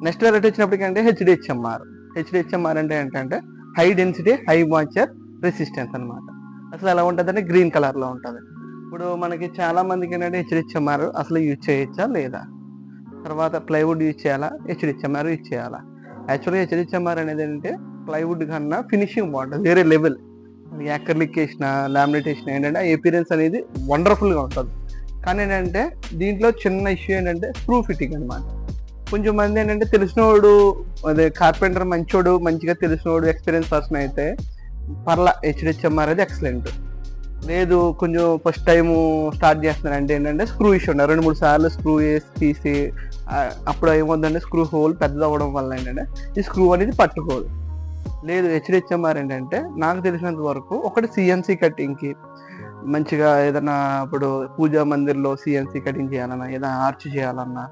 Next variety వచ్చినప్పటికంటే HDHMR అంటే ఏంటంటే high density high moisture resistance అనమాట. అసలు ఎలా ఉంటుంది అంటే గ్రీన్ కలర్లో ఉంటుంది. ఇప్పుడు మనకి చాలా మందికి ఏంటంటే హెచ్డిహెచ్ఎంఆర్ అసలు యూజ్ చేయొచ్చా లేదా, తర్వాత ప్లైవుడ్ యూజ్ చేయాలా, హెచ్డిహెచ్ఎంఆర్ యూజ్ చేయాలా. యాక్చువల్గా హెచ్డిహెచ్ఎంఆర్ అనేది ఏంటంటే ప్లైవుడ్ కన్నా ఫినిషింగ్ బాగుంటుంది, వేరే లెవెల్. యాక్రిలిక్ వేసిన లామినేట్ వేసిన ఏంటంటే ఆ ఎపీరియన్స్ అనేది వండర్ఫుల్గా ఉంటుంది. కానీ ఏంటంటే దీంట్లో చిన్న ఇష్యూ ఏంటంటే స్క్రూ ఫిట్టింగ్ అనమాట. కొంచెం మంది ఏంటంటే తెలిసినోడు, అదే కార్పెంటర్ మంచోడు, మంచిగా తెలిసినోడు ఎక్స్పీరియన్స్ పర్సన్ అయితే పర్లా హెచ్డిహెచ్ఎంఆర్ అది ఎక్సలెంట్. లేదు కొంచెం ఫస్ట్ టైం స్టార్ట్ చేస్తున్నారంటే ఏంటంటే స్క్రూ ఇష్యూ ఉండాలి, 2-3 సార్లు స్క్రూ వేసి తీసి అప్పుడు ఏమవుతుందంటే స్క్రూ హోల్ పెద్దది అవ్వడం వల్ల ఏంటంటే ఈ స్క్రూ అనేది పట్టుకోదు. లేదు హెచ్డిహెచ్ఎంఆర్ ఏంటంటే నాకు తెలిసినంత వరకు ఒకటి సిఎన్సి కటింగ్కి మంచిగా ఏదైనా ఇప్పుడు పూజా మందిర్లో సిఎన్సి కటింగ్ చేయాలన్నా, ఏదైనా ఆర్చ్ చేయాలన్నా,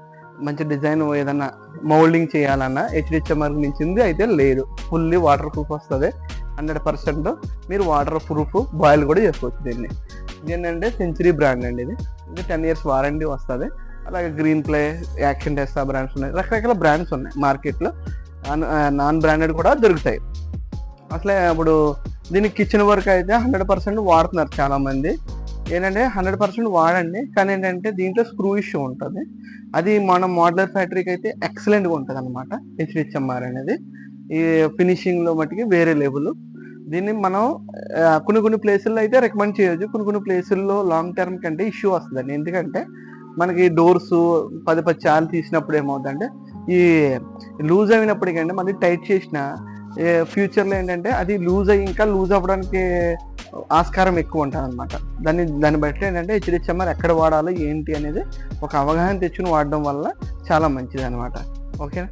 మంచి డిజైన్ ఏదైనా మౌల్డింగ్ చేయాలన్నా హెచ్డిహెచ్ఎంఆర్ మించింది అయితే లేదు. ఫుల్లీ వాటర్ ప్రూఫ్ వస్తుంది, 100% మీరు వాటర్ ప్రూఫ్ బాయిల్ కూడా చేసుకోవచ్చు. దీన్ని ఏంటంటే సెంచరీ బ్రాండ్ అండి, ఇది 10 years వారంటీ వస్తుంది. అలాగే గ్రీన్ ప్లే, యాక్షన్ టెస్టా బ్రాండ్స్ ఉన్నాయి, రకరకాల బ్రాండ్స్ ఉన్నాయి మార్కెట్లో. నాన్ బ్రాండెడ్ కూడా దొరుకుతాయి. అసలే ఇప్పుడు దీనికి కిచెన్ వర్క్ అయితే 100% వాడుతున్నారు చాలామంది. ఏంటంటే 100% వాడండి, కానీ ఏంటంటే దీంట్లో స్క్రూ ఇష్యూ ఉంటుంది. అది మనం మోడలర్ ఫ్యాక్టరీకి అయితే ఎక్సలెంట్గా ఉంటుంది అనమాట హెచ్డిహెచ్ఎంఆర్ అనేది. ఈ ఫినిషింగ్లో మటుకి వేరే లెవెల్. దీన్ని మనం కొన్ని ప్లేసుల్లో అయితే రికమెండ్ చేయొచ్చు, కొన్ని ప్లేసుల్లో లాంగ్ టర్మ్ కంటే ఇష్యూ వస్తుందండి. ఎందుకంటే మనకి డోర్స్ 10 చార్లు తీసినప్పుడు ఏమవుతుందంటే ఈ లూజ్ అయినప్పటికంటే మళ్ళీ టైట్ చేసిన ఫ్యూచర్లో ఏంటంటే అది ఇంకా లూజ్ అవ్వడానికి ఆస్కారం ఎక్కువ ఉంటుంది అనమాట. దాన్ని బట్టి ఏంటంటే హెచ్డిహెచ్ఎంఆర్ ఎక్కడ వాడాలో ఏంటి అనేది ఒక అవగాహన తెచ్చుకుని వాడడం వల్ల చాలా మంచిది అనమాట. ఓకేనా.